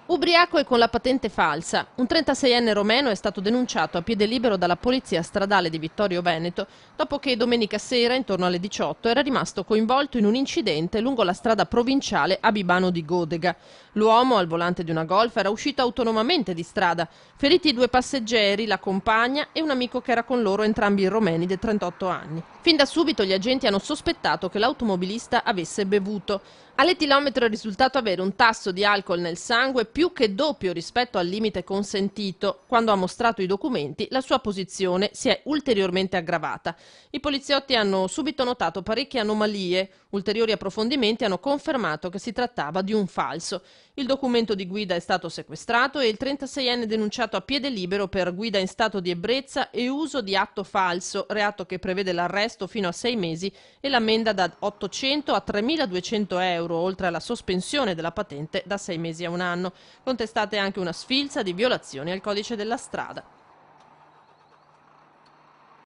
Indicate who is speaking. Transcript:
Speaker 1: Ubriaco e con la patente falsa. Un 36enne romeno è stato denunciato a piede libero dalla polizia stradale di Vittorio Veneto dopo che domenica sera, intorno alle 18, era rimasto coinvolto in un incidente lungo la strada provinciale a Bibano di Godega. L'uomo, al volante di una Golf, era uscito autonomamente di strada. Feriti due passeggeri, la compagna e un amico che era con loro, entrambi romeni di 38 anni. Fin da subito gli agenti hanno sospettato che l'automobilista avesse bevuto. All'etilometro è risultato avere un tasso di alcol nel sangue più che doppio rispetto al limite consentito. Quando ha mostrato i documenti, la sua posizione si è ulteriormente aggravata. I poliziotti hanno subito notato parecchie anomalie. Ulteriori approfondimenti hanno confermato che si trattava di un falso. Il documento di guida è stato sequestrato e il 36enne denunciato a piede libero per guida in stato di ebbrezza e uso di atto falso, reato che prevede l'arresto fino a 6 mesi e l'ammenda da 800 a 3.200 euro, oltre alla sospensione della patente da 6 mesi a un anno. Contestate anche una sfilza di violazioni al codice della strada.